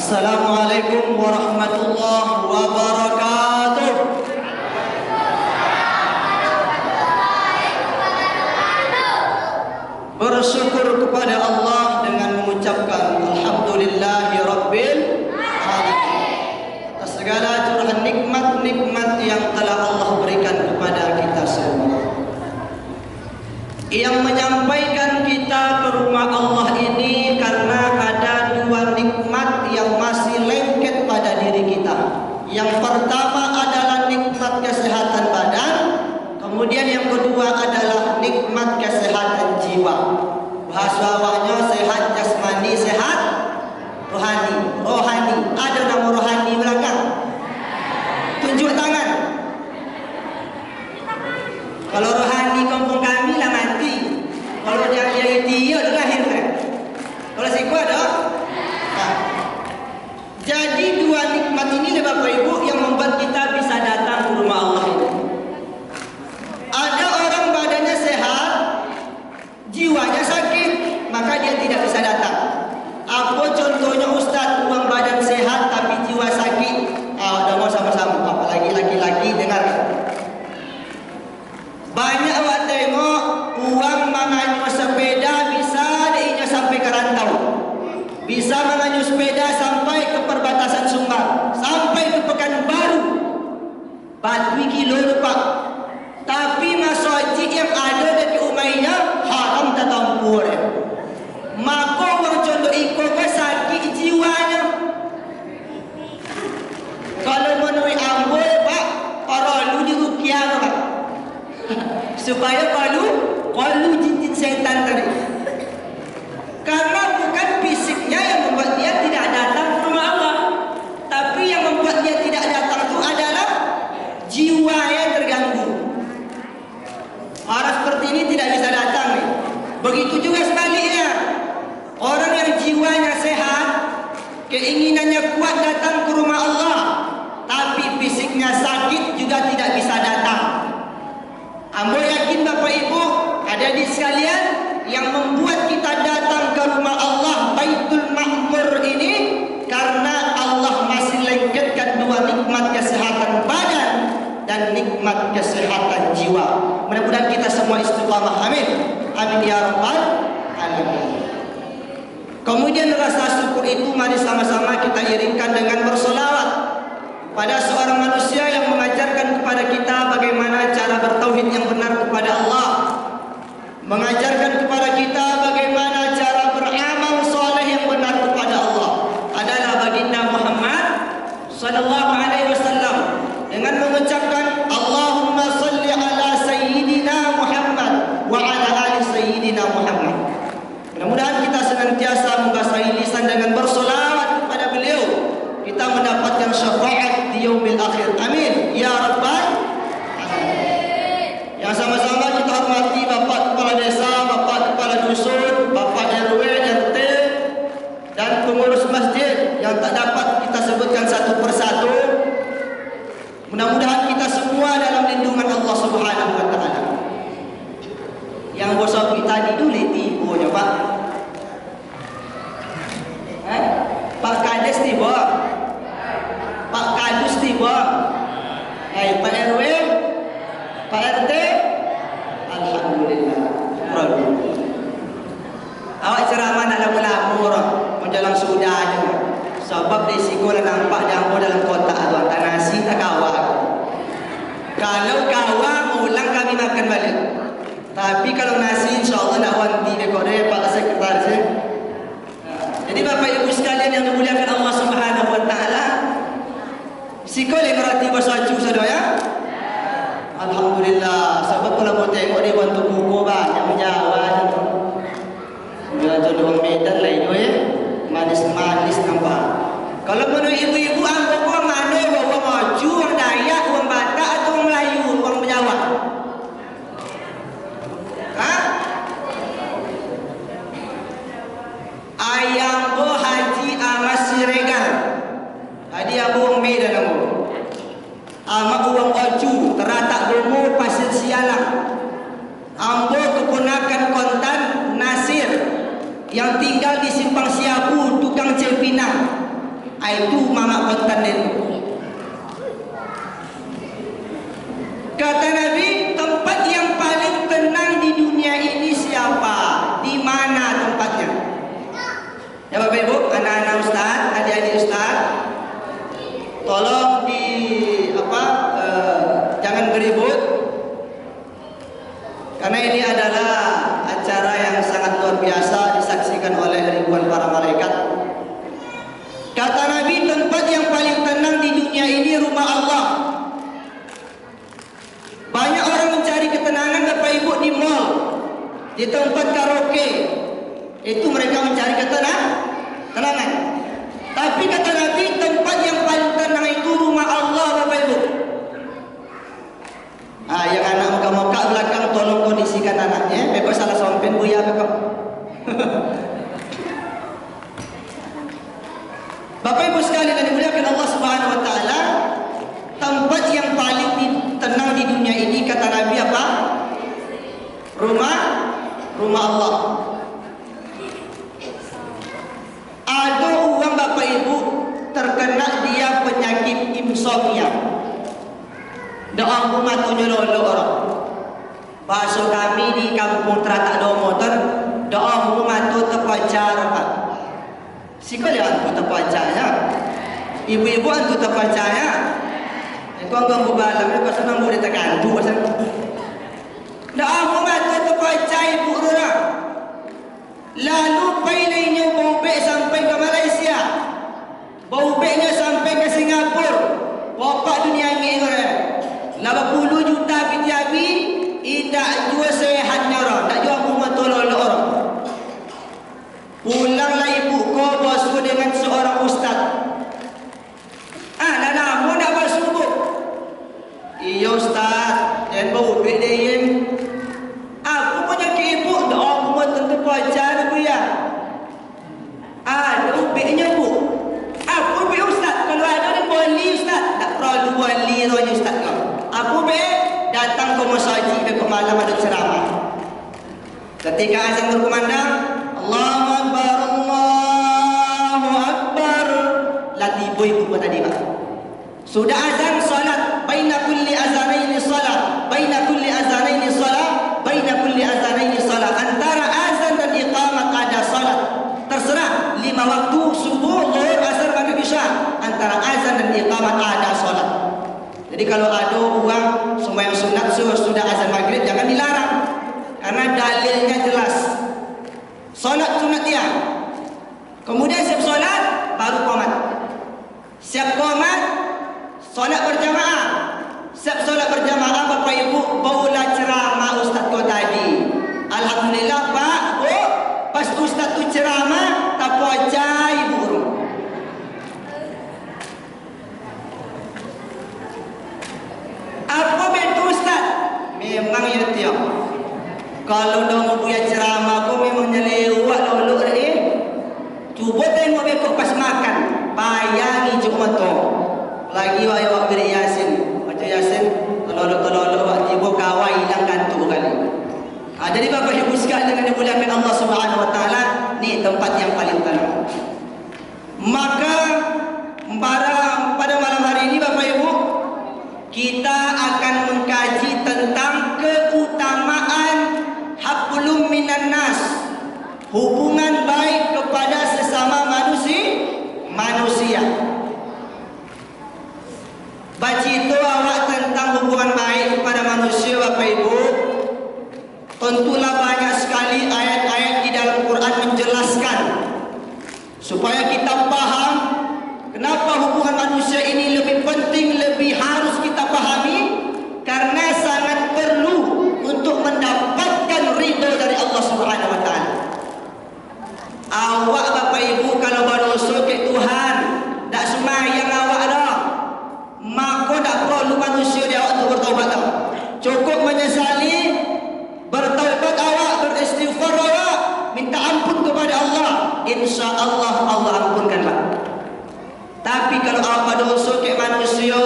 Assalamualaikum warahmatullahi wabarakatuh. Bersyukur kepada Allah dengan mengucapkan Alhamdulillahirabbil alamin atas segala curahan nikmat-nikmat yang telah Allah berikan kepada kita semua. Yang menyampaikan kita ke rumah Allah ini karena ada dua nikmat yang masih lengket pada diri kita. Yang pertama adalah nikmat kesehatan badan, kemudian yang kedua adalah nikmat kesehatan jiwa. Bahasa awalnya sehat jasmani, sehat rohani. Rohani, ada nama rohani belakang? Tunjuk tangan. Kalau rohani kampung kami lah mati. Kalau dia dia dah lahir kan. Kalau siku ada. Nah. Jadi dua nikmat ini Bapak Ibu yang membuat kita bisa datang ke rumah Allah ini. Ada orang badannya sehat, jiwanya sakit, maka dia tidak bisa datang. Apa contohnya Ustaz? Uang badan sehat tapi jiwa sakit. Udah mau sama-sama. Apalagi laki-laki, dengar. Banyak awak tengok uang menganyuh sepeda bisa diinya sampai ke rantau, bisa menganyuh sepeda sampai ke perbatasan Sumbang, sampai ke Pekanbaru, Batu kilo lupa. Tapi masjid yang ada di Umayyah haram tertampur. Maka orang contoh ikut ke sakit jiwanya. Kalau menurut ambul pak, paralu dirukiah pak. Supaya kalau jin-jin setan tadi. Karena bukan fisiknya yang membuat dia tidak datang ke rumah Allah, tapi yang membuat dia tidak datang itu adalah jiwa yang terganggu. Orang seperti ini tidak bisa datang nih. Begitu juga sebaliknya. Orang yang jiwanya sehat, keinginannya kuat datang ke rumah Allah, tapi fisiknya sakit juga tidak bisa datang. Ambo yakin Bapak Ibu ada di sekalian yang membuat kita datang ke rumah Allah Baitul Ma'mur ini karena Allah masih lengketkan dua nikmat kesehatan badan dan nikmat kesehatan jiwa. Mudah-mudahan kita semua istiqamah. Amin. Amin ya rabbal alamin. Kemudian rasa syukur itu mari sama-sama kita iringkan dengan bersolawat pada seorang manusia yang mengajarkan kepada kita bagaimana cara bertauhid yang benar kepada Allah, mengajarkan kepada kita bagaimana cara beramal soleh yang benar kepada Allah, adalah baginda Muhammad sallallahu alaihi wasallam dengan mengucapkan Allahumma salli ala sayyidina Muhammad wa ala ali sayyidina Muhammad. Mudah-mudahan kita senantiasa membasahi lisan dengan bersolawat kepada beliau, kita mendapatkan syafaat di yaumil akhir. Amin ya rabbal alamin. Yang sama-sama kita hormati Bapak Kepala Desa, Bapak Kepala Dusun, Bapak RW, RT, dan pengurus masjid yang tak dapat kita sebutkan satu persatu. Mudah-mudahan kita semua dalam lindungan Allah Subhanahu wa taala. Yang bosok kita dulu tibonya Pak. Pak Kades tiba. Pak Kadus tiba. Pak RW, Pak RT, alhamdulillah. Awak ceramah nak lamu-lamu menjelang sudah aja. Sebab risiko lah nampak jambu dalam kotak tuan. Tak nasi tak kawak. Kalau kawak ulang kami makan balik. Tapi kalau nasi insyaAllah nak wanti dekode Pak Sekretaris. Jadi Bapak Ibu sekalian yang dimuliakan Allah Subhanahu wa taala, sikole berarti bersacu saudara ya. Alhamdulillah. Sebab kalau mau tengok dia bantu buku banyak menjawab tu. Dia jodoh Medan lah itu ya. Manis-manis nampak. Kalau menurut ibu-ibu angkut orang mana bawa maju, orang Dayak, orang Batak atau orang Melayu, orang Jawa? Ayam bo Haji Amas Siregar. Hadi abu Medan abu. Amak uang oju teratak bomo pasir sialang. Ambo keponakan kontan Nasir yang tinggal di Simpang Siabu, tukang cempinang. Itu mama kontan dia. Kata Nabi, tempat yang paling tenang di dunia ini siapa? Di mana tempatnya? Ya Bapak Ibu, anak-anak Ustaz, adik-adik Ustaz, tolong jangan beribut, karena ini adalah acara yang sangat luar biasa disaksikan oleh ribuan para malaikat. Kata Nabi, tempat yang paling tenang di dunia ini rumah Allah. Banyak orang mencari ketenangan Bapak Ibu di mall, di tempat karaoke. Itu mereka mencari ketenangan. Tapi kata Nabi, tempat yang paling tenang itu rumah Allah Bapak Ibu. Yang anak muka-muka belakang tolong kondisikan anaknya. Bebas salah sompen buya Bapak. Bapak Ibu sekalian yang dimuliakan Allah Subhanahu wa taala, tempat yang paling tenang di dunia ini kata Nabi apa? Rumah Allah. Ada orang Bapak Ibu terkena dia penyakit insomnia. Doa rumah tu nyolok orang. Bahasa kami di kampung teratak do motor, doa rumah tu terpacar Pak. Sikali antu terpacarnya. Ibu-ibu antu terpacarnya. Kau ganggu balam ni pasal nang boleh tekan tu pasal. Dah aku mati terpacar ibu orang. Lalu pilihnya bau beg sampai ke Malaysia. Bau begnya sampai ke Singapura. Bapak dunia ini orang. 80 juta pitiabi tidak jual sehatnya orang. Tak jual rumah tolong orang. Pulanglah ibu kau basuh dengan seorang ustaz. Dah lama nak basuh bu. Iya Ustaz, dan bau duit dia. Aku punya ke ibu, dah aku buat tentu pacar bu ya. Ada ubeknya bu. Aku ubek Ustaz, kalau ada ni boleh Ustaz. Tak perlu boleh rohnya Ustaz kau. Aku ubek datang ke masjid ke malam ada ceramah. Ketika azan berkumandang, Allahu Akbar, Allahu Akbar. Latih ibu pun tadi Pak. Sudah azan salat, baina kulli azanaini salat, baina kulli azanaini salat, baina kulli azanaini salat. Antara azan dan iqamah ada salat. Terserah 5 waktu subuh, zuhur, asar, maghrib, isya. Antara azan dan iqamah ada salat. Jadi kalau ada orang sembahyang sunat sudah azan maghrib jangan dilarang. Karena dalilnya jelas. Salat sunat dia. Kemudian siap salat baru qomat. Siap qomat solat berjamaah. Siap solat berjamaah Bapak Ibu, baulah ceramah Ustaz kau tadi. Alhamdulillah Pak, Bu, pas Ustaz tu ceramah tak pocai burung. Apa betul Ustaz? Memang ya tiap. Kalau dah mau buat ceramah aku memang nyelewat dulu Cuba tengok bekok pas makan. Bayangi cuma tu. Lagi awak beri Yasin. Baca Yasin, tolong awak tiba kawai hilang kantuk kali. Jadi Bapak Ibu sekalian dengan dimuliakan Allah Subhanahu wa taala, ni tempat yang paling tenang. Maka pada malam hari ini Bapak Ibu, kita akan mengkaji tentang keutamaan hablum minan nas. Hubungan baik kepada sesama manusia. Baca itu awak tentang hubungan baik kepada manusia Bapak Ibu. Tentulah banyak sekali ayat-ayat di dalam Quran menjelaskan supaya kita paham kenapa hubungan manusia ini lebih penting, lebih harus kita pahami karena sangat perlu untuk mendapatkan ridho dari Allah Subhanahu wa taala. Awak Bapak Ibu kalau berdosa ke Tuhan, tak sembahyang awak dah. Maka tak perlu manusia dia awak untuk bertaubat dah. Cukup menyesali, bertaubat awak, beristighfar awak, minta ampun kepada Allah. Insya Allah Allah ampunkanlah. Tapi kalau awak berdosa ke manusia,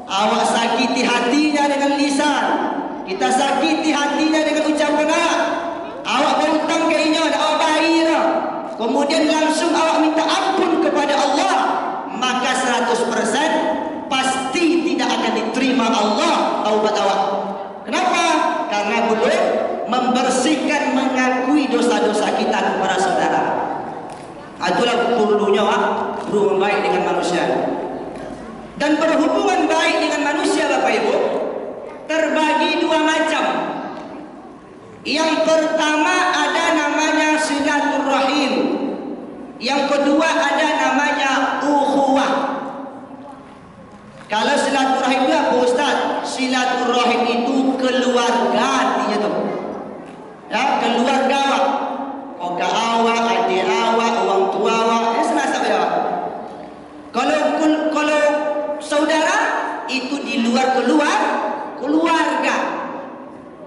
awak sakiti hatinya dengan lisan, kita sakiti hatinya dengan ucapan awak langsung awak minta ampun kepada Allah, maka 100% pasti tidak akan diterima Allah taubat awak. Kenapa? Karena belum membersihkan, mengakui dosa-dosa kita kepada saudara. Itulah perlunya berhubungan baik dengan manusia. Dan berhubungan baik dengan manusia, Bapak Ibu, terbagi dua macam. Yang pertama ada namanya silaturahim. Yang kedua ada namanya ukhuwah. Kalau silaturahim itu apa, Ustaz? Silaturahim itu keluarga artinya tu. Ya, keluarga awak. Kakak awak, adik awak, orang tua awak, senasab ya. Kalau saudara itu di luar keluarga.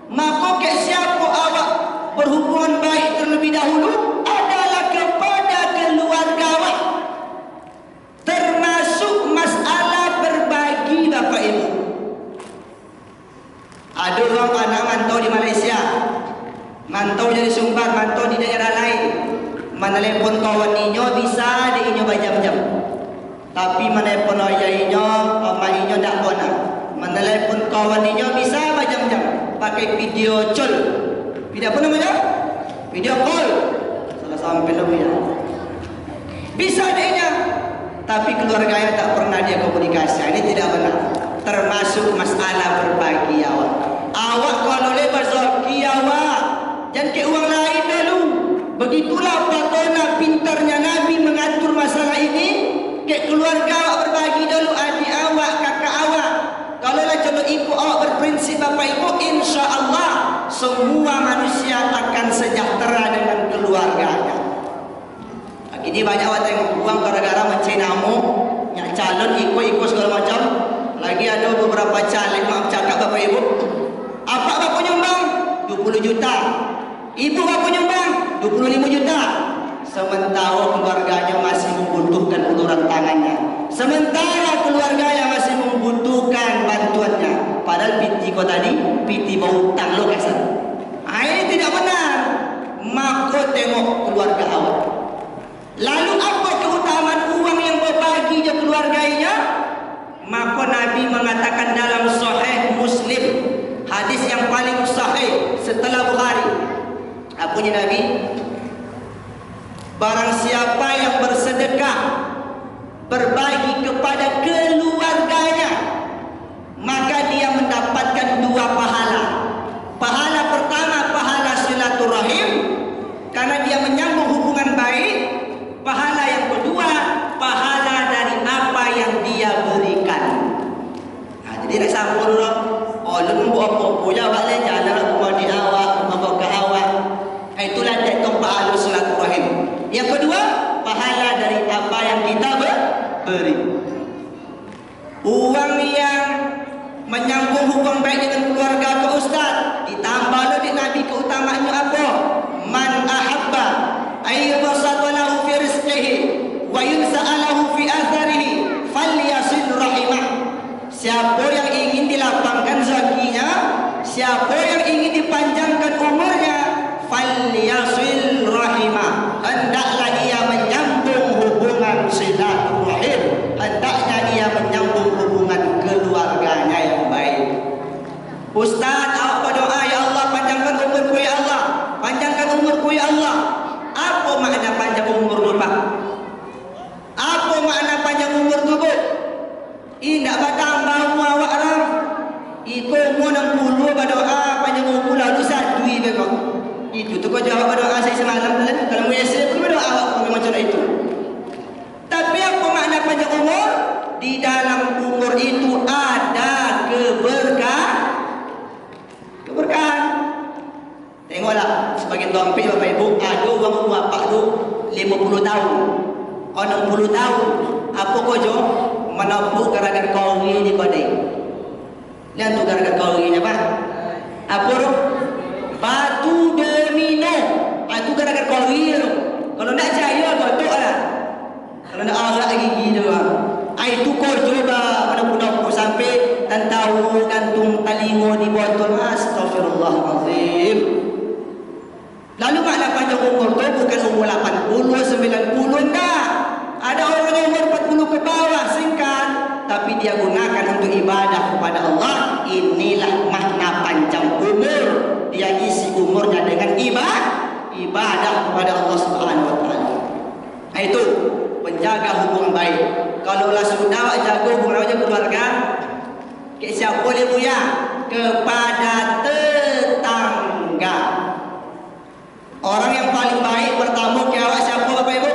Maka ke siapa awak berhubungan baik terlebih dahulu adalah kepada keluarga awak. Termasuk masalah berbagi, Bapak Ibu. Ada orang anak mantau di Malaysia, mantau jadi Sumbar, mantau di daerah lain. Menelepon kawan inyo bisa di inyo berjam-jam. Tapi menelepon ayah inyo, mak inyo tak bona. Menelepon kawan inyo bisa berjam-jam. Pakai video call. Video apa namanya? Video call. Salah sampai lebih ya. Bisa adanya. Tapi keluarganya tak pernah dia komunikasi. Ini tidak benar. Termasuk masalah berbagi awak. Awak kalau lebar rezeki awak, jangan ke orang lain dulu. Begitulah bagaimana pintarnya Nabi mengatur masalah ini. Ke keluarga awak berbagi dulu, adik awak, kakak awak. Kalau lah contoh ibu awak berprinsip, Bapak Ibu, insya Allah semua manusia akan sejahtera dengan keluarganya. Ini banyak orang tengok uang gara-gara mencari namu, yang calon ikut-ikut segala macam. Lagi ada beberapa caleg maaf cakap, Bapak Ibu, apa bapak nyumbang 20 juta, ibu bapak nyumbang 25 juta. Sementara keluarganya masih membutuhkan uluran tangannya, sementara keluarganya masih membutuhkan bantuannya. Padahal piti kau tadi, piti bau hutang lo kasar. Ini tidak benar. Maka tengok keluarga awak. Lalu apa keutamaan uang yang berbagi je keluarganya? Maka Nabi mengatakan dalam Sahih Muslim, hadis yang paling sahih setelah Bukhari. Apa bunyi Nabi? Barang siapa yang bersedekah, berbagi kepada keluarganya, maka dia mendapatkan dua pahala. Pahala pertama, pahala silaturahim, karena dia menyambung hubungan baik. Pahala yang kedua, pahala dari apa yang dia berikan. Jadi nak sambung dulu. Oh, lu buat apa punya balik jalan rumah di awak, rumah ke awak. Itulah tetap pahala silaturahim. Yang kedua, pahala dari apa yang kita beri. Uang yang menyambung hubungan baik dengan keluarga ke Ustaz, ditambah di Nabi keutamaannya apa? Man ahabba ayyubasata lahu fi rizqihi wa yunsa'alahu fi atharihi falyasil rahimah. Siapa yang ingin dilapangkan rezekinya, siapa yang ingin dipanjangkan umurnya, falyasil rahimah, hendaklah ia menyambung hubungan silaturahim, hendaknya ia menyambung hubungan keluarganya yang baik. Ustaz, awak berdoa, ya Allah panjangkan umurku ya Allah, panjangkan umurku ya Allah. Apa makna panjang umur tu, Pak? Apa makna panjang umur tu, Bu? Tidak bertambah umur awak ram. Ikut umur 60 berdoa panjang umur lalu satu ibu kau. Itu tu kau jawab berdoa saya semalam. Kalau biasa pun berdoa awak macam itu. Tapi apa makna panjang umur? Di dalam umur itu ada keberkahan. Tengoklah sebagian dompet Bapak Ibu, ada orang bapak tu 50 tahun, 60 tahun. Apa kau jo? Menapuk gara-gara kauri di badai. Lihat tu gara-gara kaurinya, Pak. Apa tu? Batu domino. Itu gara-gara kauri tu. Kalau nak jaya betul-lah. Kalau nak arak gigi tu. Itu kau coba menapuk sampai dan tahu gantung talingo di botol. Astagfirullahalazim. Lalu makna panjang umur tu bukan umur 80, 90 enggak. Ada orang yang umur 40 ke bawah singkat, tapi dia gunakan untuk ibadah kepada Allah. Inilah makna panjang umur. Dia isi umurnya dengan ibadah kepada Allah Subhanahu wa taala. Itu penjaga hubungan baik. Kalau lah sudah awak jaga hubungan awak keluarga, ke siapa boleh buya? Kepada tetangga. Orang yang paling baik pertama ke awak siapa Bapak Ibu?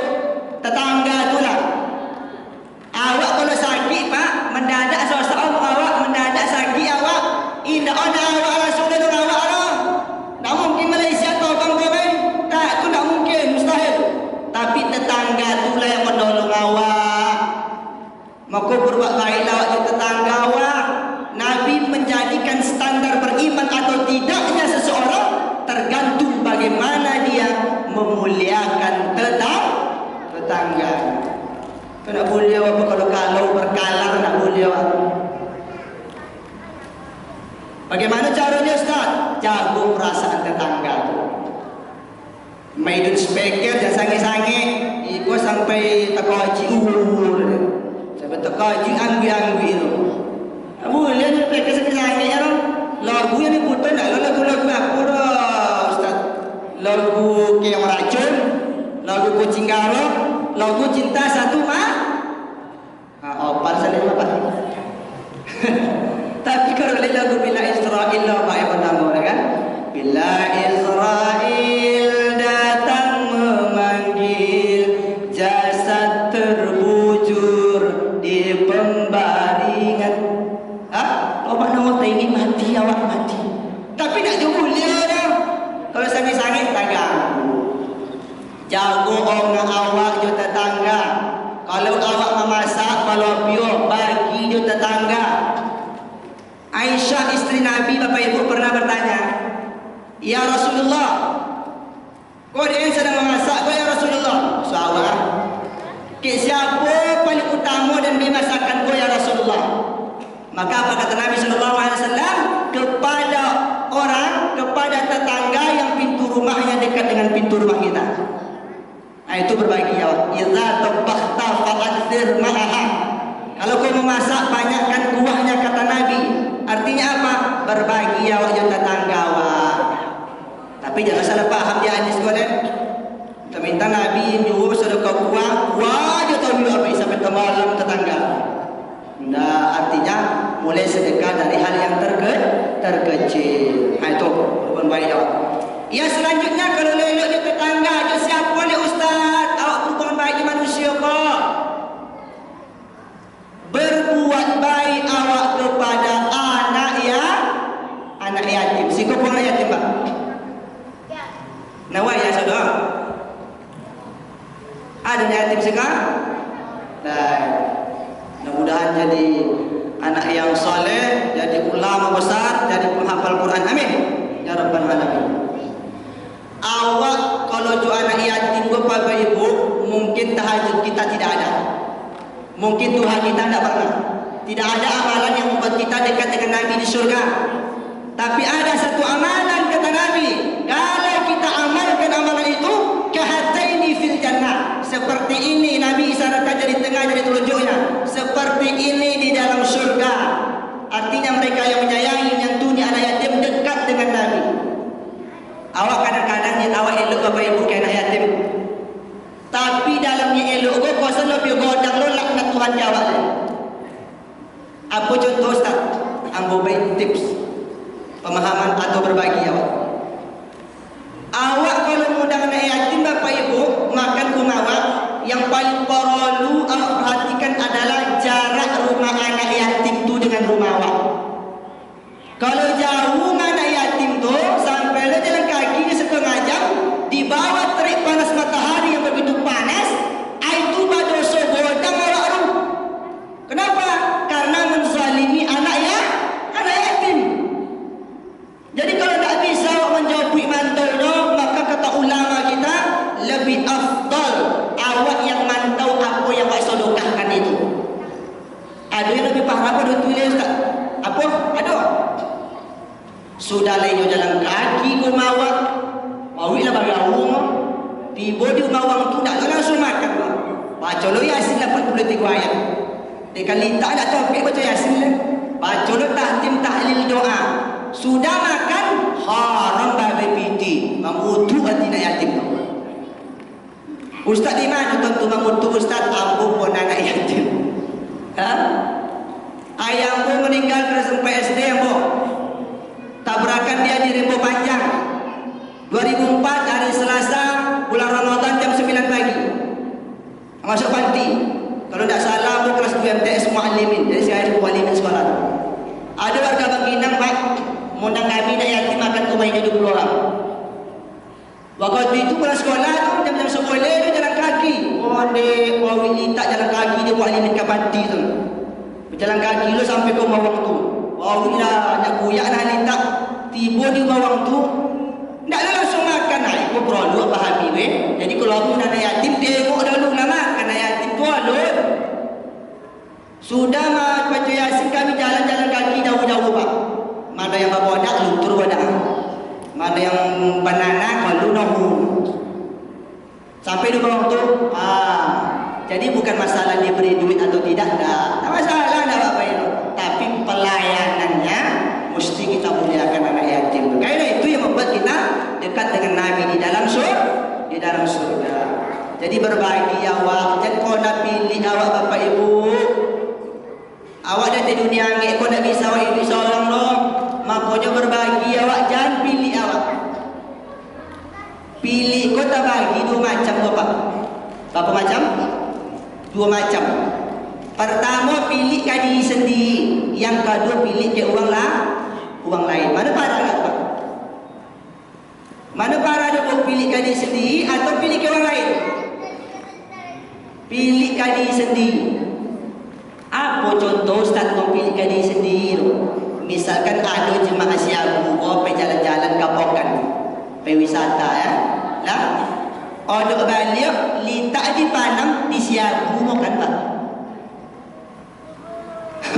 Tetangga itulah. Awak kalau sakit Pak, mendadak seorang awak mendadak sakit awak, indah ada awak langsung dengan awak lah. Tak mungkin Malaysia atau kampung tak, itu tak mungkin, mustahil. Tapi tetangga itulah yang menolong awak. Maka berbuat baiklah awak di tetangga awak. Nabi menjadikan standar beriman atau tidaknya seseorang tergantung bagaimana dia memuliakan tetangga. Kau nak boleh apa kalau berkalang nak boleh apa? Bagaimana caranya Ustaz? Jaga perasaan tetangga tu. Maidun speaker jangan sangit-sangit. Ikut sampai tekaji sampai tekaji anggi-anggi tu. Tak boleh ni speaker sangit-sangit ya. Lagu yang diputar nak lagu-lagu apa dah Ustaz? Lagu Keong Racun, lagu Kucing Garong, lagu Cinta Satu opal saling apa? Tapi kalau lagu Bila Israel lah Pak yang pertama kan? Bila Israel datang memanggil, jasad terbujur di pembaringan. Awak nak ingin mati, awak mati. Tapi nak mulia dah. Kalau sangit-sangit tak ganggu. Jaga orang awak je tetangga. Kalau awak memasak, kalau biar bagi je tetangga. Aisyah isteri Nabi Bapak Ibu pernah bertanya, Ya Rasulullah, kau dia yang sedang memasak, kau ya Rasulullah. Awak ke siapa paling utama dan dimasakan kau ya Rasulullah? Maka apa kata Nabi SAW? Kepada orang, kepada tetangga yang pintu rumahnya dekat dengan pintu rumah kita. Itu berbagi ya. Idza tabakhta fa'adzir ma'aha. Kalau kau memasak, banyakkan kuahnya kata Nabi. Artinya apa? Berbagi ya wajah tetangga awak. Tapi jangan salah paham dia hadis kau kan. Kita minta Nabi nyuruh sedekah kuah je tahu apa sampai malam tetangga. Nah, artinya mulai sedekah dari hal yang terkecil. Itu hubungan baik awak. Ya selanjutnya kalau lelok di tetangga je siapa ni Ustaz? Awak hubungan baik di manusia kok. Berbuat baik awak kepada anak yatim. Si kau anak yatim Pak? Ya. Nawai ya saudara? Ada anak yatim sekarang? Nah, mudah-mudahan jadi anak yang soleh, jadi ulama besar, jadi penghafal Quran. Amin. Ya Rabbal Alamin. Awak kalau ju anak yatim Bapak Ibu, mungkin tahajud kita tidak ada. Mungkin Tuhan kita tidak pernah. Tidak ada amalan yang membuat kita dekat dengan Nabi di surga. Tapi ada satu amalan kata Nabi, kalau kita amalkan amalan itu, kahataini fil jannah. Seperti ini Nabi isyaratkan dari tengah dari telunjuknya. Seperti ini di dalam surga. Artinya mereka yang menyayangi, menyantuni anak yatim dekat dengan Nabi. Awak kadang-kadang yang awak elok Bapak Ibu ke anak yatim. Tapi dalamnya elok kau selalu lebih godang lo laknat Tuhan jawab. Apa contoh Ustaz? Ambo baik tips pemahaman atau berbagi awak. Awak kalau mudang anak yatim Bapak Ibu makan rumah awak, yang paling perlu awak perhatikan adalah jarak rumah anak yatim tu dengan rumah awak. Kalau jauh anak yatim tu sampai le jalan kaki dia setengah jam di bawah terik panas matahari yang begitu panas, itu berdosa godang awak tu. Kenapa? Karena menzalimi anak yatim. Jadi kalau tak bisa awak menjauhi mantul tu, maka kata ulama kita lebih afdal awak yang mantau apa yang awak sedekahkan itu. Ada yang lebih faham apa dia tulis Ustaz? Apa? Ada. Sudah lainnya jalan kaki ku mawak. Mawilah bagi awak. tiba di rumah orang tu nak langsung makan bang. Baca lo Yasin 83 ayat. Dia kali tak ada topik baca Yasin lah. Baca lo tahtim tahlil doa. Sudah makan haram babi piti. Mamutu hati nak yatim. Ustaz di mana tuan-tuan mamutu ustaz ambu pun anak yatim. Ha? Ayah ambu meninggal kena sampai SD ambu. Tabrakan dia di Rembo Panjang 2004 hari Selasa bulan Ramadan jam 9 pagi masuk panti. Kalau tak salah aku kelas 2 MTS Muallimin. Jadi saya ada Muallimin sekolah. Ada warga Bangkinang Pak mengundang kami nak yatim makan ke rumahnya 20 orang. Waktu itu pulang sekolah tu jam-jam sekolah tu jalan kaki. Oh dek wawili tak jalan kaki dia Muallimin ke panti tu. Berjalan kaki lu sampai ke rumah orang tu. Wawili dah nak kuyak dah ni tak. Tiba di rumah orang tu taklah langsung makan. Nah, itu perlu pahami weh. Jadi kalau aku nak yatim tengok dulu nak makan yatim tu alun. Sudah baca Yasin kami jalan-jalan kaki jauh-jauh Pak. Mana yang bawa dak luntur badak. Mana yang banana kalau nahu. Sampai di bawah tu, jadi bukan masalah dia beri duit atau tidak, tak masalah dah apa itu. Tapi pelayanannya mesti kita muliakan anak yatim. Karena itu yang membuat kita dekat dengan Nabi di dalam surga. Jadi berbagi awak, jangan kau nak pilih awak bapak ibu. Awak dah di dunia ni, kau nak bisa awak itu seorang dong. Makanya berbagi awak, jangan pilih awak. Pilih kau tak bagi dua macam bapak. Berapa macam? Dua macam. Pertama pilih ke diri sendiri, yang kedua pilih ke orang lain. Mana parah tak Pak? Mana parah dia mau pilih ke diri sendiri atau pilih ke orang lain? Pilih ke diri sendiri. Apa contoh Ustaz mau pilih ke diri sendiri? Misalkan ada jemaah siagu, pergi jalan-jalan kapokan, pergi wisata ya. Lah, odok balik, litak di Panam di siagu makan Pak.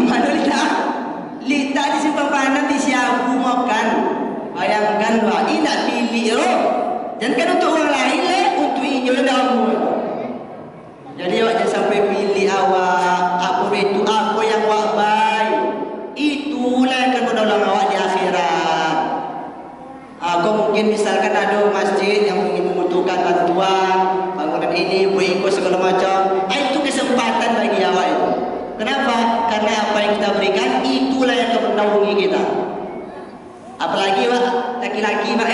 Mana litak? Litak di simpang Panam di siagu makan. Bayangkan Pak, ini nak pilih jangan kan untuk orang lain lah, untuk ini damu. Jadi awak jangan sampai pilih awak apa itu apa yang awak baik. Itulah yang akan menolong awak di akhirat. Kau mungkin misalkan ada masjid yang ingin membutuhkan bantuan bangunan ini, buat ikut segala macam. Itu kesempatan bagi awak itu. Kenapa? Karena apa yang kita berikan itulah yang akan menaungi kita. Apalagi Pak, laki-laki Pak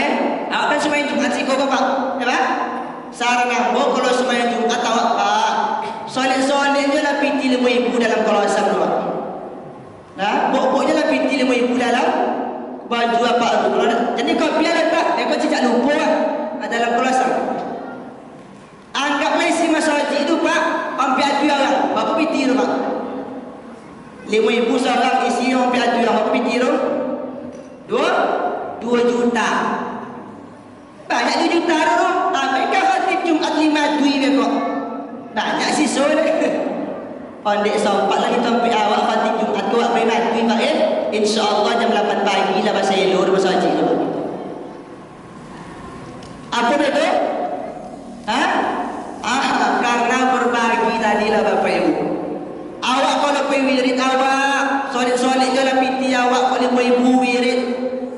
awak kan sembahyang Jumat sih kau Pak, ya Pak? Saran ambo kalau sembahyang Jumat awak Pak, soleh-soleh je lah piti 5,000 dalam kawasan tu Pak. Nah, pokoknya lah piti 5,000 dalam baju apa tu. Jadi kau biar letak, kau tidak lupa lah dalam kawasan. Anggaplah isi masa haji itu Pak, hampir adu orang, berapa piti tu Pak? 5,000 seorang isi hampir adu orang, berapa piti tu? 2 juta. Banyak 2 juta tu. Tapi kan khatib Jumat 5 dui dia kok. Banyak sisa dia. Pandek sompat lagi sampai awak khatib Jumat tu awak beri mati Pak InsyaAllah jam 8 pagi lah bahasa elok bahasa haji tu. Apa dia tu? Karena berbagi tadilah Bapak Ibu. Awak kalau pergi wirid awak, solid-solid je lah piti awak kalau 5,000 wirid.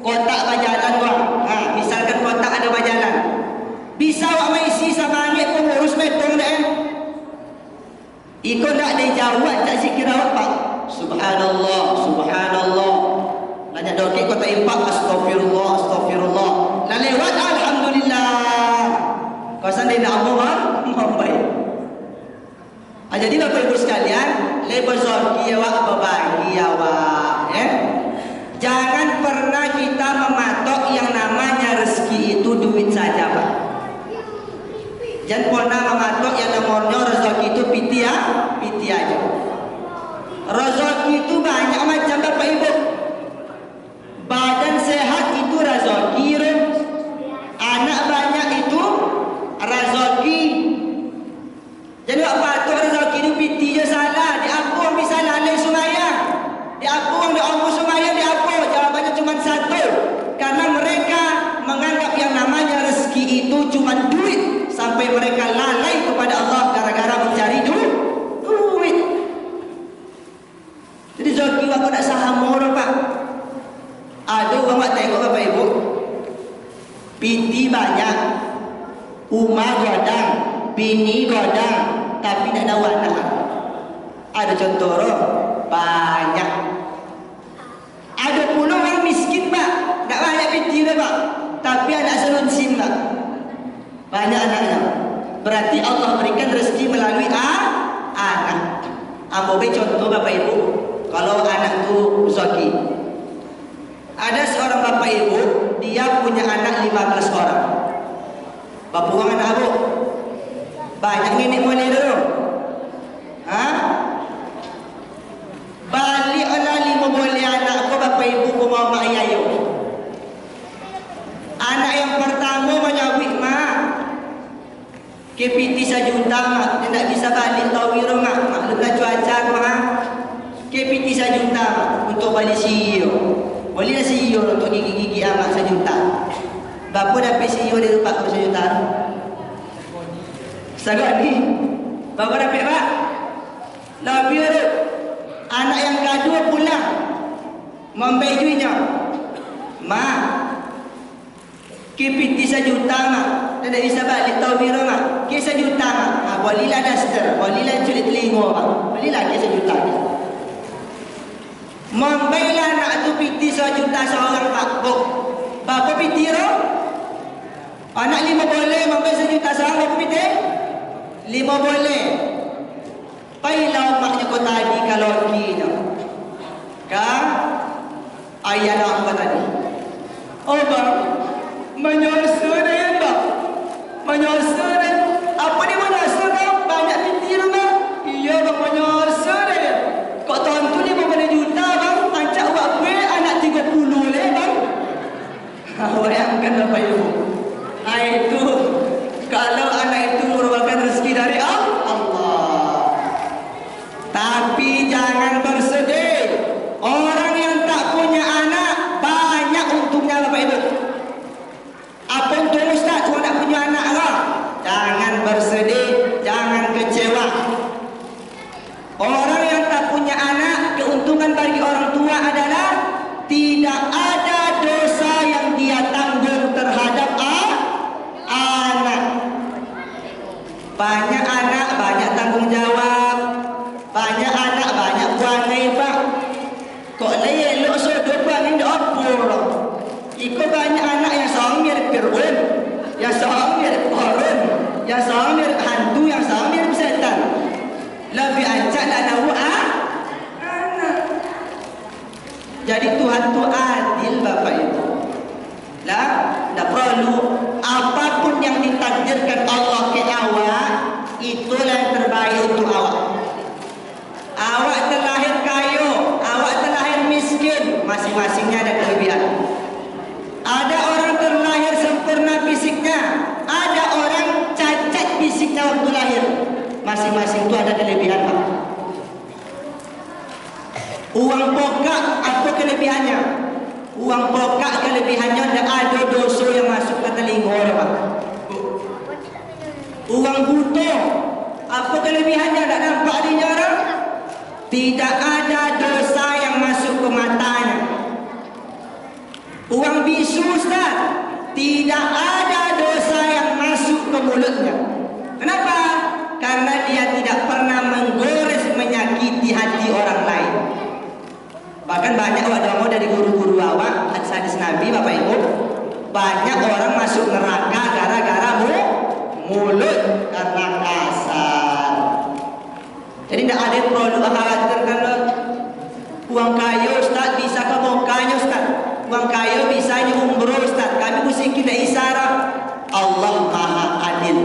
Kotak bajalan bang. Misalkan kotak ada bajalan. Bisa awak mengisi sama angin pengurus metong dah Ikut tak ada jawab tak zikir awak Pak. Subhanallah, Subhanallah. Banyak dokik kotak impak, astagfirullah, astagfirullah. Nah lewat alhamdulillah. Kawasan dia nak membaik. Jadi Bapak Ibu sekalian, lebar zorki awak berbagi awak. Jangan pernah kita mematok yang namanya rezeki itu duit saja Pak. Jangan pernah mematok yang namanya rezeki itu piti aja. Rezeki itu banyak macam Bapak Ibu. Badan sehat itu rezeki, anak banyak itu rezeki. Jadi apa tu rezeki itu piti je salah. Di apa bisa lalai sembahyang? Di apa orang diambil sembahyang? Di apa? Jawabannya cuma satu. Karena mereka menganggap yang namanya rezeki itu cuma duit. Sampai banyak, rumah godang, bini godang, tapi tak ada anak. Ada contoh roh? Banyak. Ada pula orang miskin pak, tak banyak binti dah pak, tapi anak selunsin pak, banyak anaknya. Berarti Allah berikan rezeki melalui anak. Ambil contoh bapak ibu, kalau anak tu Zaki, ada seorang bapak ibu, dia punya anak 15 orang. Bapak orang anak abu, banyak nenek moyang dulu. Balik lah 5 boleh anak ko bapak ibu ko mau mak ayayo. Anak yang pertama menyawik mak, KPT 1 juta mak, dia tak bisa balik tawiro mak, maklumlah cuaca mak. KPT 1 juta mak, untuk balik CEO. Bolehlah CEO untuk gigi-gigi amak 1 juta. Bapa dapat CEO dia dapat 1 juta. Sagak ni, bapa dapat pak? Lebih ada. Anak yang kedua pulang, membejuinya, mak, KPT 1 juta mak, dia tak bisa balik tawiro mak, ke 1 juta mak. Bolehlah duster, bolehlah culik telinga mak, bolehlah ke 1 juta. Membailah anak tu PT 1 juta seorang pak. Bapa PT roh? Anak 5 boleh membaik 1 juta seorang bapa PT? 5 boleh. Pailah maknya kau tadi kalau kina. Kan? Ayah nak apa tadi? Oh bang, menyusul dia bang. Menyusul dia. Apa dia menyusul kau? Banyak PT roh bang? Iya bang, menyusul dia. Kau tahun tu 5 juta bang, pancak buat kue anak 30 leh bang. Bayangkan bapak ibu. Itu kalau anak itu merupakan rezeki dari Allah. Tapi jangan bersedih. Orang yang tak punya anak banyak untungnya bapak ibu. Apa untung ustaz cuma nak punya anak lah? Jangan bersedih, jangan kecewa. Orang yang tak punya anak, keuntungan bagi orang tua adalah tidak ada dosa yang dia tanggung terhadap anak. Banyak anak, banyak tanggung jawab. Banyak anak, banyak buangai pak. Kok leh elok sodok buangai dah opor. Ikut banyak anak yang seorang mirip Fir'aun, yang seorang mirip Qarun, yang seorang mirip hantu, yang seorang mirip setan. Lebih acak dah tahu anak. Jadi Tuhan tu adil bapak ibu. Lah, tak perlu apapun yang ditakdirkan Allah ke awak, itulah yang terbaik untuk awak. Awak terlahir kaya, awak terlahir miskin, masing-masingnya ada kelebihan. Ada orang terlahir sempurna fisiknya, ada orang cacat fisiknya waktu lahir. Masing-masing itu ada kelebihan pak. Uang pokok apa kelebihannya? Uang pokok kelebihannya ada dosa yang masuk ke telinga orang. Uang buta apa kelebihannya? Tak nampak dia orang? Tidak ada dosa yang masuk ke matanya. Uang bisu ustaz, tidak ada dosa yang masuk ke mulutnya. Kenapa? Karena dia tidak pernah menggores menyakiti hati orang lain. Bahkan banyak awak dari guru-guru awak, hadis-hadis Nabi bapak ibu, banyak orang masuk neraka gara-gara mulut karena kasar. Jadi tidak ada yang perlu khawatir karena uang kaya ustaz bisa ke mokanya ustaz, uang kaya bisa umroh ustaz. Kami mesti kita isyarat Allah maha adil.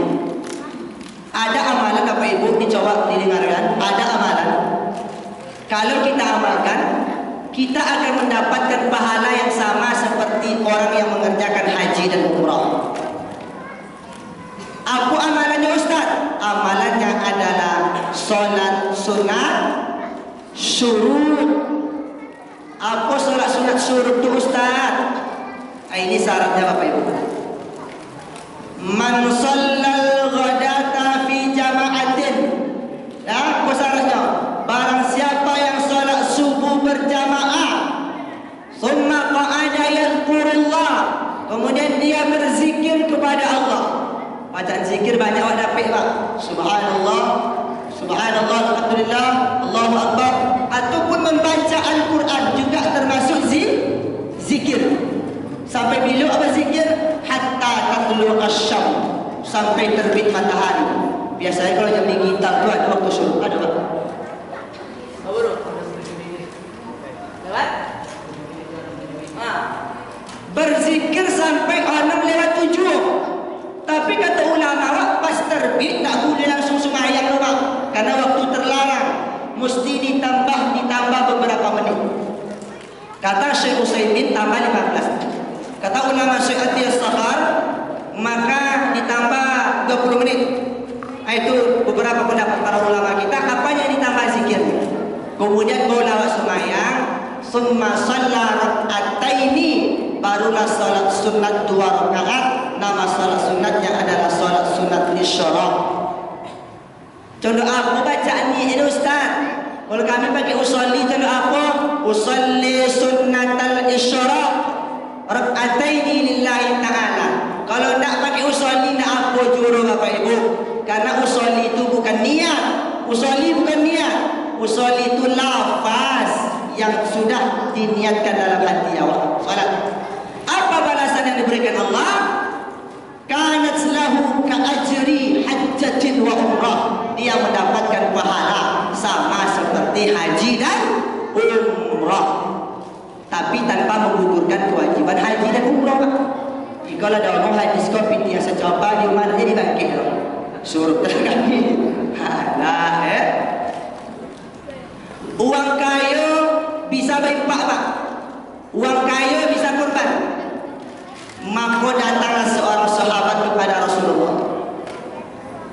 Ada amalan bapak ibu dicoba didengarkan. Ada amalan kalau kita amalkan, kita akan mendapatkan pahala yang sama seperti orang yang mengerjakan haji dan umrah. Apa amalannya ustaz? Amalannya adalah solat sunat syurut. Apa solat sunat syurut itu ustaz? Ini syaratnya bapak ibu. Man shallal ghadata fi jama'atin. Ya, apa syaratnya? Barang siapa yang solat subuh berjamaah, summa qa'ada yadhkurullah, kemudian dia berzikir kepada subhanallah, alhamdulillah, Allahu akbar, ataupun membaca Al-Quran juga termasuk zikir. Sampai bila apa zikir? Hatta tatlu asyam, sampai terbit matahari. Biasanya kalau jam gitar tu ada waktu syuruk, ada tak? Lewat? Berzikir sampai 6:07. Tapi kata ulama, pas terbit tak boleh langsung sembahyang rumah, karena waktu terlarang, mesti ditambah beberapa menit. Kata Syekh Utsaimin tambah 15. Kata ulama Syekh Atiyah Sahar, maka ditambah 20 menit. Itu beberapa pendapat para ulama kita. Apanya yang ditambah zikir? Kemudian barulah sembahyang, summa shalla rak'ataini, barulah salat sunat 2 rakaat. Nama salat sunatnya adalah salat sunat isyraq. Contoh apa bacaan ni Ustaz? Kalau kami pakai usolli, contoh apa? Usolli sunnatal isyraq rak'ataini lillahi ta'ala. Kalau nak pakai usolli, nak apa juru Bapak Ibu? Karena usolli itu bukan niat. Usolli bukan niat. Usolli itu lafaz yang sudah diniatkan dalam hati awak. Salat. Apa balasan yang diberikan Allah? Kanat lahu ka'ajri hajjatin wa umrah. Dia mendapatkan pahala sama seperti haji dan umrah, tapi tanpa menggugurkan kewajiban haji dan umrah. Jika ada orang hadis kau piti yang secoba di mana jadi bangkit suruh terkaki. Uang kaya bisa berimpak pak. Uang kaya bisa kurban. Maka datanglah seorang sahabat kepada Rasulullah.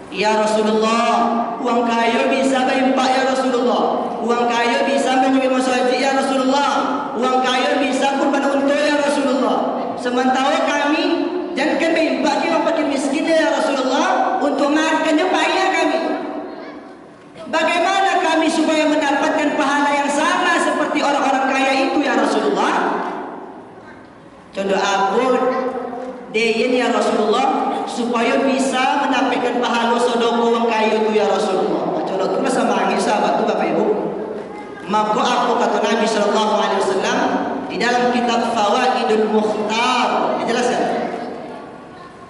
Ya Rasulullah, uang kaya bisa berimpak ya Rasulullah. Uang kaya bisa menyuai masjid ya Rasulullah. Uang kaya bisa kurban unta ya Rasulullah. Sementara kami jangan berimpak kita pakai miskin ya Rasulullah. Untuk makannya payah kami. Bagaimana kami supaya mendapatkan pahala yang sama seperti orang-orang kaya itu ya Rasulullah? Contoh apa? Deyen ya Rasulullah, supaya bisa mendapatkan pahala sedekah orang kaya itu ya Rasulullah. Contoh itu masa manggil sahabat itu Bapak Ibu. Maka apa kata Nabi sallallahu alaihi wasallam di dalam kitab Fawaidul Mukhtar, dijelaskan.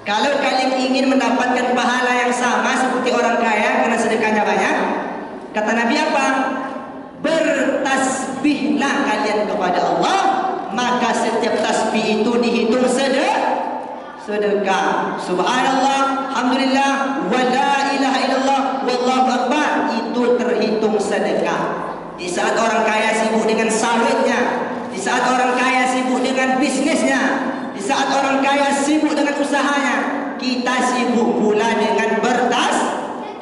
Kalau kalian ingin mendapatkan pahala yang sama seperti orang kaya karena sedekahnya banyak, kata Nabi apa? Bertasbihlah kalian kepada Allah, maka setiap tasbih itu dihitung sedekah. Subhanallah, alhamdulillah, wa la ilaha illallah, wallahu akbar, itu terhitung sedekah. Di saat orang kaya sibuk dengan sawitnya, di saat orang kaya sibuk dengan bisnisnya, di saat orang kaya sibuk dengan usahanya, kita sibuk pula dengan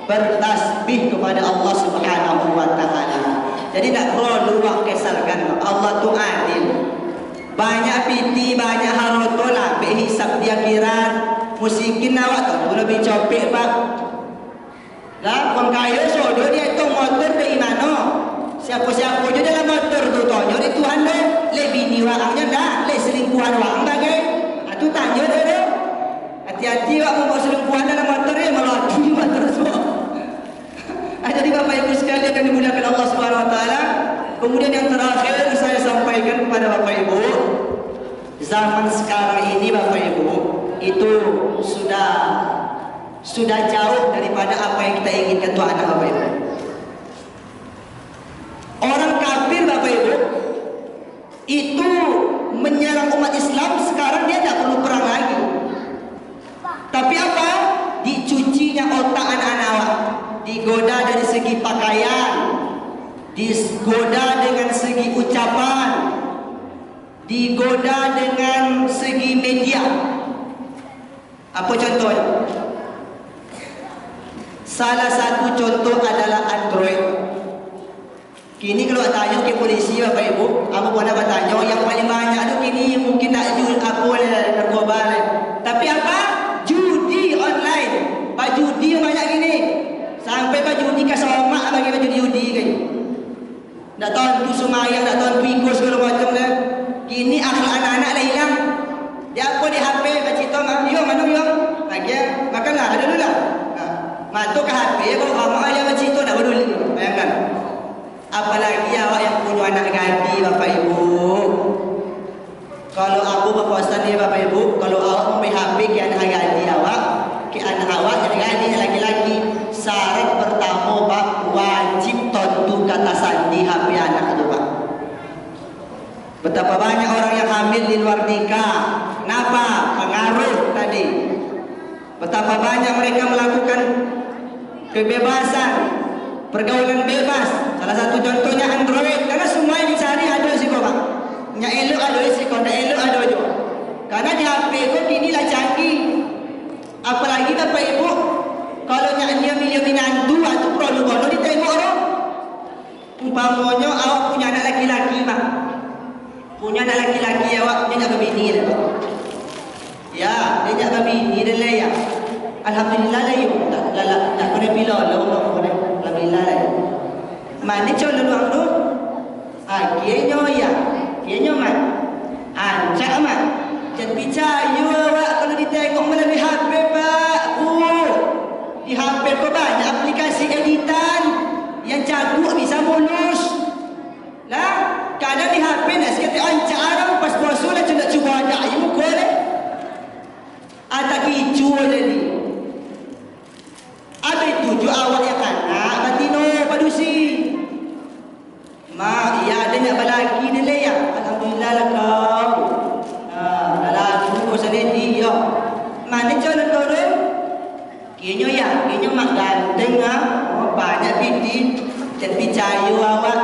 bertasbih kepada Allah Subhanahu wa taala. Jadi tak perlu luak kesalkan, Allah tu adil. Banyak piti, banyak haroto lah, hisap dia kira musikin awak tu lebih copek pak. Lah orang kaya so dia hitung motor dari mana? Siapa-siapa je dalam motor tu tanya di Tuhan dia, lebih ni orangnya dah, le selingkuhan orang bagai. Tu tanya dia tu. Hati-hati awak membawa selingkuhan dalam motor dia, malah di motor semua. Jadi Bapak Ibu sekalian yang dimuliakan Allah Subhanahu wa taala, kemudian yang terakhir saya sampaikan kepada Bapak Ibu, zaman sekarang ini Bapak Ibu itu sudah jauh daripada apa yang kita inginkan Tuhan Bapak Ibu. Orang kafir Bapak Ibu itu menyerang umat Islam, sekarang dia tidak perlu perang lagi. Tapi apa? Dicucinya otak anak-anak awak, digoda dari segi pakaian, digoda dengan segi ucapan, digoda dengan segi media. Apa contohnya? Salah satu contoh adalah Android. Kini kalau tanya ke polisi Bapak Ibu, apa pun nak tanya yang paling banyak tu kini mungkin nak jual apa oleh narkoba. Tapi apa? Judi online. Pak judi banyak gini. Sampai pak judi ke somak bagi pak judi kan. Tak tahu tu semayang, tak tahu tu ikut segala macam dah. Kini akhlak anak-anak dah hilang. Dia apa di HP pak cerita, "Yo, mana yo?" Lagi makanlah ada dulu lah. Matuk ke HP kalau kamu ayah macam itu nak peduli. Bayangkan. Apalagi awak yang punya anak gadis Bapak Ibu. Kalau aku berpuasa ni Bapak Ibu, kalau awak memberi HP ke anak gadis awak, ke anak awak yang gadis laki-laki, syarat pertama Pak, wajib tentu kata sandi HP anak itu Pak. Betapa banyak orang yang hamil di luar nikah. Kenapa? Pengaruh tadi. Betapa banyak mereka melakukan kebebasan, pergaulan bebas. Salah satu contohnya Android. Karena semua yang dicari ada siko Pak. Yang elok ada siko, yang elok ada juga. Karena di HP itu kini lah canggih. Apalagi Bapak Ibu, kalau dia milih minantu atau perlu bono ditengok orang. Umpamanya awak punya anak laki-laki Pak. Punya anak laki-laki awak dia nak berbini dah Pak. Ya, dia nak berbini dah lah ya. Alhamdulillah lah yuk. Tak kena bila lah Allah kena. Alhamdulillah lah yuk. Mana calon luang tu? Kianya ya. Kianya mat. Ancak mat. Jangan percaya awak kalau ditengok melalui HP Pak. Di HP kau banyak aplikasi editan yang cakup bisa mulus. Lah, kadang di HP nak sikit ancak orang pas puasa lah cuba ada air muka leh. Ada kicu leh ni. Ada tujuh awak yang anak batino padusi. Ma, iya ada nak balaki dia leh ya. Alhamdulillah lah kau. Dalam buku sendiri ya. Mana calon kau tu? Kianyo ya, kianyo mak ganteng banyak binti. Jangan percaya awak.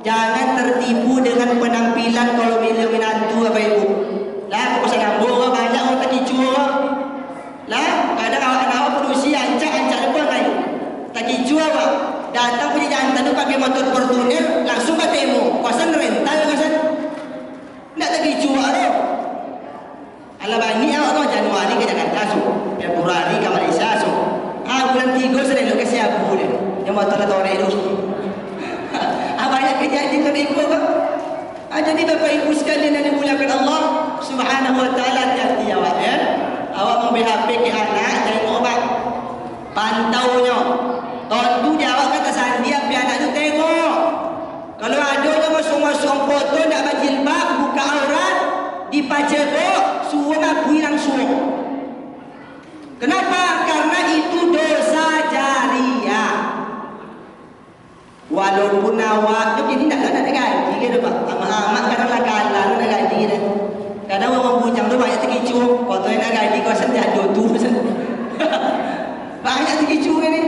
Jangan tertipu dengan penampilan kalau bila menantu Bapak Ibu. Lah, aku pasal ngambung banyak orang tak kicu. Lah, kadang awak produksi ancak depan kai. Tak kicu awak. Datang punya jantan tu pakai motor Fortuner, langsung ke temu. Kawasan rental kawasan. Nak tak kicu awak tu. Alah bani awak tu Januari ke Jakarta so. Februari ke Malaysia so. Bulan 3 sudah elok ke Siabu dia. Yang motor tore tu. Banyak kejadian tu ikut kan. Jadi Bapak Ibu sekalian yang dimuliakan Allah Subhanahu wa taala, hati-hati awak ya. Awak memberi HP ke anak, tengok Pak. Pantaunya. Tentu dia awak kata sandi api anak tu tengok. Kalau adanya masuk-masuk foto nak berjilbab, buka aurat, dipajak suruh ngakui langsung. Kenapa? Karena itu dosa jariah. Walaupun awak tu kini tak ada gaji ke Pak. Amat-amat kadang-kadang kalah nak gaji dah. Kadang orang bujang tu banyak terkicu. Kau tu nak gaji kau sendiri ada tu. Banyak terkicu ni.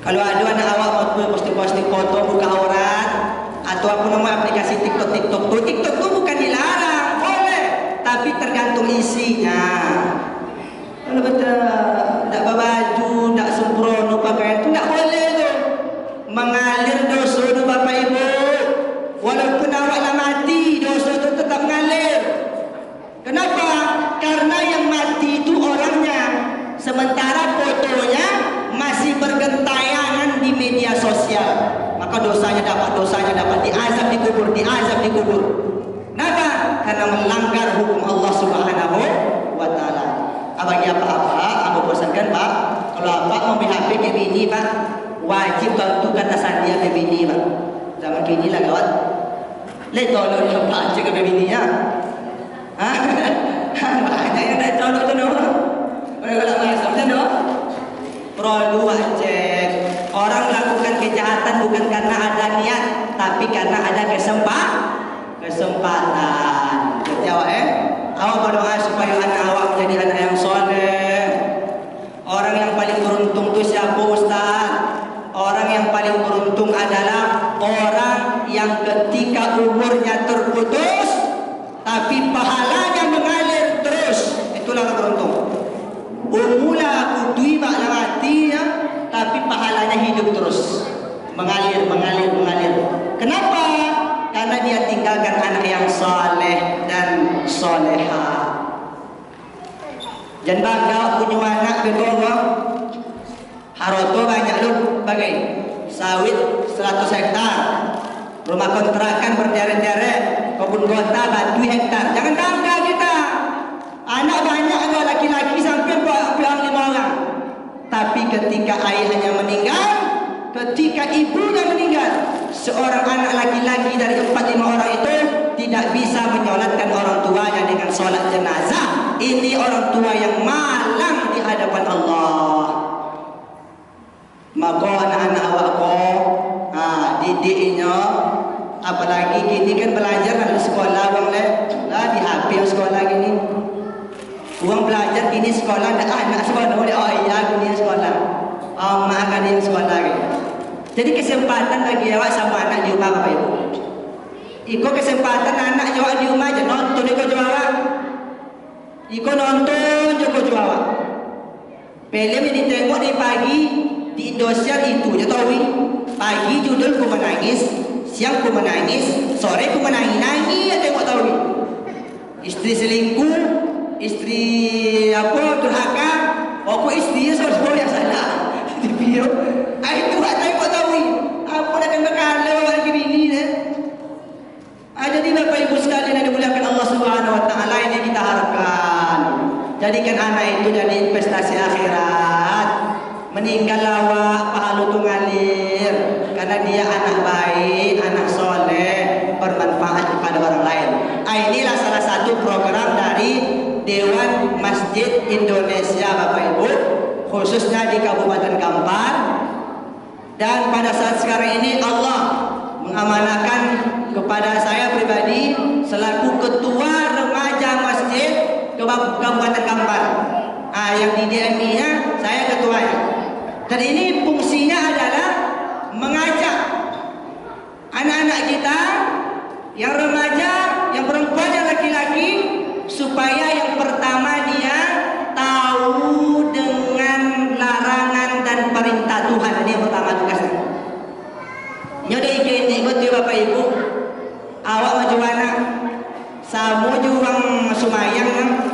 Kalau ada anak awak posting foto buka aurat atau apa nama aplikasi TikTok tu. TikTok tu bukan dilarang, boleh. Tapi tergantung isinya. Kalau betul tak berbaju, tak sempurna pakaian tu tak boleh tu. Mengalir dosa tu Bapak Ibu. Walaupun awak nak mati, dosa tu tetap mengalir. Kenapa? Karena yang mati itu orangnya. Sementara fotonya masih bergentayangan di media sosial. Maka dosanya dapat diazab di kubur. Kenapa? Karena melanggar hukum Allah Subhanahu wa taala. Bagi apa-apa, aku bosankan Pak. Kalau apa memberi HP ke bini Pak, wajib tentu kata sandia ke bini Pak. Zaman kini lah kawan. Lihat tolong dia Pak cek ke bini ya. Banyak yang dah tolong tu no. Mereka nak masuk tu no. Perlu cek. Orang melakukan kejahatan bukan karena ada niat, tapi karena ada kesempatan. Jawab awak berdoa supaya anak awak menjadi anak yang soleh. Orang yang paling beruntung tu siapa Ustaz? Orang yang paling beruntung adalah orang yang ketika umurnya terputus tapi pahalanya mengalir terus. Itulah orang beruntung. Umula kudui makna mati ya, tapi pahalanya hidup terus. Mengalir. Kenapa? Karena dia tinggalkan anak yang saleh dan soleha. Jangan bangga punya anak ke bawah. Haroto banyak lu bagai sawit 100 hektar, rumah kontrakan berderet-deret, kebun kota batu hektar. Jangan bangga kita. Anak banyak ada laki-laki sampai 5 orang. Tapi ketika ayahnya meninggal, ketika ibunya meninggal, seorang anak laki-laki dari 4-5 orang itu tidak bisa menyolatkan orang tuanya dengan solat jenazah. Ini orang tua yang malang di hadapan Allah. Maka anak-anak awakku, didiknya, apalagi gini kan belajar di sekolah bang lah di HP sekolah gini. Uang belajar gini sekolah, anak sekolah boleh, oh iya gini sekolah, mak kan di sekolah gitu. Jadi kesempatan bagi awak sama anak di rumah Bapak Ibu. Iko kesempatan anak awak di rumah aja nonton iko juara. Iko nonton joko juara. Film ini tengok di pagi di Indosiar itu ya tahu. Pagi judul ku menangis, siang ku menangis, sore ku menangis ya tengok tahu. Istri selingkuh, istri apa durhaka, aku istri saudara yang salah di video. Itu hak tengok tahu. Apa nak kena kalau lagi ini deh. Jadi Bapak Ibu sekalian yang dimuliakan Allah Subhanahu wa taala, ini kita harapkan jadikan anak itu jadi investasi akhirat. Meninggal awak pahala tu ngalir karena dia anak baik, anak soleh, bermanfaat kepada orang lain. Inilah salah satu program dari Dewan Masjid Indonesia Bapak Ibu, khususnya di Kabupaten Kampar. Dan pada saat sekarang ini Allah mengamanahkan kepada saya pribadi selaku ketua remaja masjid Kabupaten Kampar. Yang di DMI-nya saya ketuanya. Dan ini fungsinya adalah mengajak anak-anak kita yang remaja, yang perempuan, yang laki-laki, supaya yang pertama dia tahu dengan larangan dan perintah Tuhan. Ini yang pertama tugasnya. Nyode ini ikut Bapak Ibu, awak maju anak, samu juang sumayang.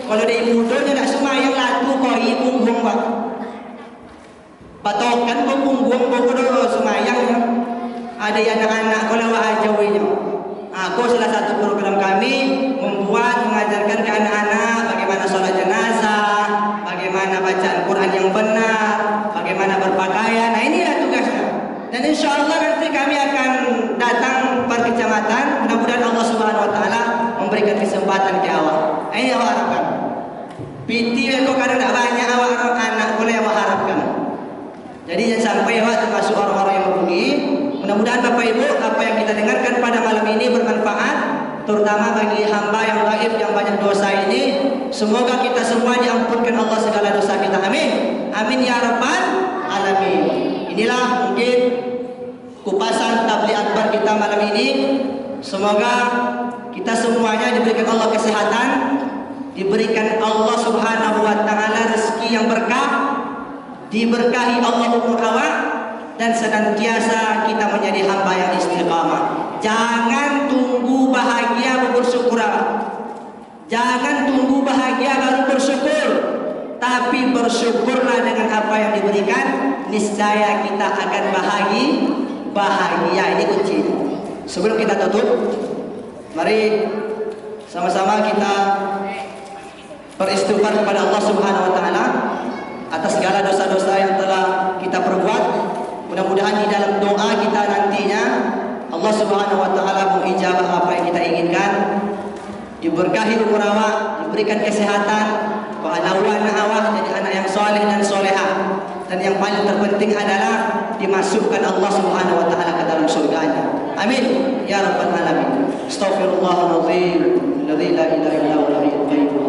Kalau dari muda nak sumayang latu koi punggung pak. Patokan punggung punggung sumayang. Ada anak-anak kalau ajawinya. Aku salah satu program kami mengajarkan ke anak-anak bagaimana sholat jenazah, bagaimana bacaan Quran yang benar, bagaimana berpakaian. Nah inilah tugasnya. Dan insya Allah nanti kami akan datang per kecamatan. Mudah-mudahan Allah Subhanahu Wa Taala memberikan kesempatan ke awak. Ini awak harapkan. Piti kok kadang tak banyak awak anak boleh awak harapkan. Jadi jangan sampai awak termasuk orang-orang yang merugi. Mudah-mudahan Bapak Ibu apa yang kita dengarkan pada malam ini bermanfaat, terutama bagi hamba yang gaib yang banyak dosa ini. Semoga kita semua diampunkan Allah segala dosa kita. Amin. Amin ya rabbal alamin. Inilah mungkin kupasan tabligh akbar kita malam ini. Semoga kita semuanya diberikan Allah kesehatan, diberikan Allah Subhanahu wa taala rezeki yang berkah, diberkahi Allah umur awak, dan senantiasa kita menjadi hamba yang istiqamah. Jangan tunggu bahagia baru bersyukur. Jangan tunggu bahagia baru bersyukur, tapi bersyukurlah dengan apa yang diberikan. Niscaya kita akan bahagia. Ini kuncinya. Sebelum kita tutup, mari sama-sama kita beristighfar kepada Allah Subhanahu wa taala atas segala dosa-dosa yang telah kita perbuat. Mudah-mudahan di dalam doa kita nantinya Allah Subhanahu wa taala mengijabah apa yang kita inginkan. Diberkahi umur awak, diberikan kesehatan, kehalauan awak jadi anak yang soleh dan solehah. Dan yang paling terpenting adalah dimasukkan Allah Subhanahu wa taala ke dalam surganya. Amin ya rabbal alamin. Astaghfirullahalazim alladzi la ilaha illa huwal hayyul qayyum.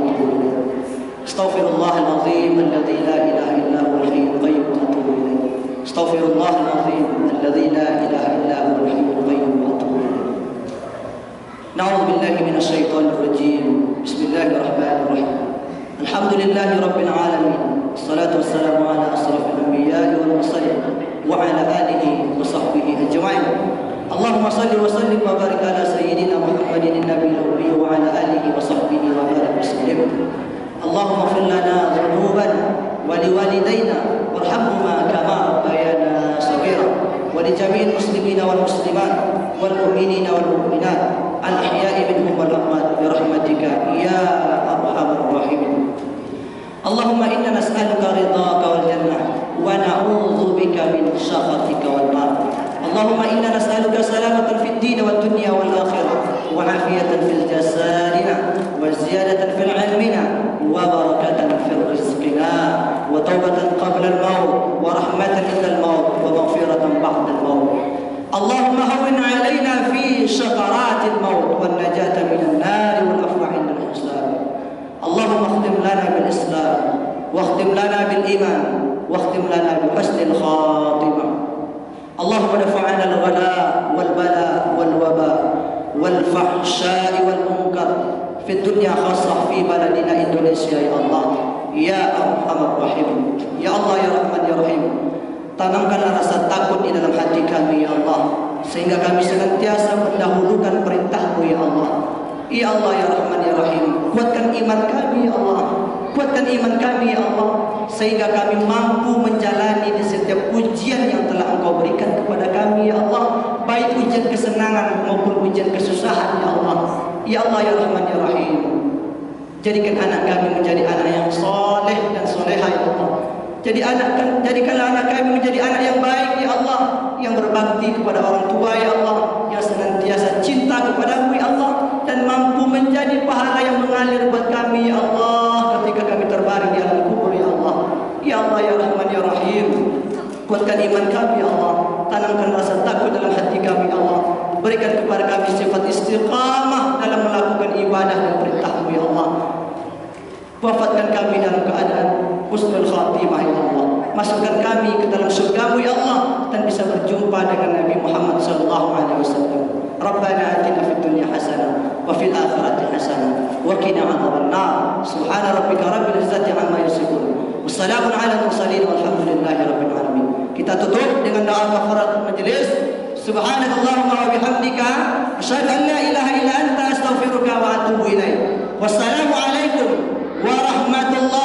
Astaghfirullahalazim alladzi la ilaha illa huwal hayyul qayyum. Astaghfirullahalazim alladzi la ilaha illa huwal hayyul qayyum. Na'udzu billahi minasy syaithanir rajim. Bismillahirrahmanirrahim. Alhamdulillahi rabbil alamin. Wassalatu wassalamu ala asrafil anbiya'i wal mursalin wa ala alihi wa sahbihi ajma'in. Allahumma salli wa sallim wa barik ala sayyidina Muhammadin nabiyil ummi wa ala alihi wa sahbihi wa barik wasallim. Allahumma ighfir lana dhunubana wa liwalidayna warhamhuma kama rabbayana shaghira wa li jami'il muslimina wal muslimat wal mu'minina wal mu'minat al ahya'i minhum wal amwat bi rahmatika ya arhamar rahimin. Allahumma inna nas'aluka ridhaka wal jannah wa na'udzu bika min sakhatika wan nar. Allahumma inna nas'aluka salamatan fid din wad dunya wal akhirah wa afiyatan fil jasadina wa ziyadatan fil ilmina wa barakatan fil rizqina wa taubatan qabla al maut wa rahmatan inda al maut wa maghfiratan ba'da al maut. Allahumma hawwin 'alaina fi syakaratil maut wan najata minan nar wal afwa 'inda al hisab. Allahumma khtim lana bil Islam wa khtim lana bil iman wa khtim lana bi husnil khatimah. Allahumma dafa'ana al ghala wal bala wal waba wal fahsya'i wal munkar fi dunya khassah fi baladina Indonesia ya Allah ya arhamar rahim ya Allah ya rahman ya rahim. Tanamkanlah rasa takut di dalam hati kami ya Allah, sehingga kami senantiasa mendahulukan perintah-Mu ya Allah. Ya Allah ya Rahman ya Rahim, kuatkan iman kami ya Allah, kuatkan iman kami ya Allah, sehingga kami mampu menjalani di setiap ujian yang telah Engkau berikan kepada kami ya Allah, baik ujian kesenangan maupun ujian kesusahan ya Allah. Ya Allah ya Rahman ya Rahim, jadikan anak kami menjadi anak yang soleh dan soleha ya Allah. Jadikanlah anak kami menjadi anak yang baik ya Allah, yang berbakti kepada orang tua ya Allah, yang senantiasa cinta kepada-Mu ya Allah, dan mampu menjadi pahala yang mengalir buat kami ya Allah ketika kami terbaring di alam kubur ya Allah. Ya Allah ya Rahman ya Rahim, kuatkan iman kami ya Allah, tanamkan rasa takut dalam hati kami ya Allah, berikan kepada kami sifat istiqamah dalam melakukan ibadah dan perintah-Mu ya Allah. Wafatkan kami dalam keadaan husnul khatimah ya Allah. Masukkan kami ke dalam surga-Mu ya Allah, dan bisa berjumpa dengan Nabi Muhammad sallallahu alaihi wasallam. Rabbana atina fid dunya hasanah wa fil akhirati hasanah wa qina adzabannar. Subhana rabbika rabbil izzati amma yasifun. Wassalamun ala mursalin walhamdulillahi rabbil alamin. Kita tutup dengan doa kafaratul majlis. Subhanakallahumma wa bihamdika asyhadu an la ilaha illa anta astaghfiruka wa atubu ilaik. Wassalamu alaikum warahmatullahi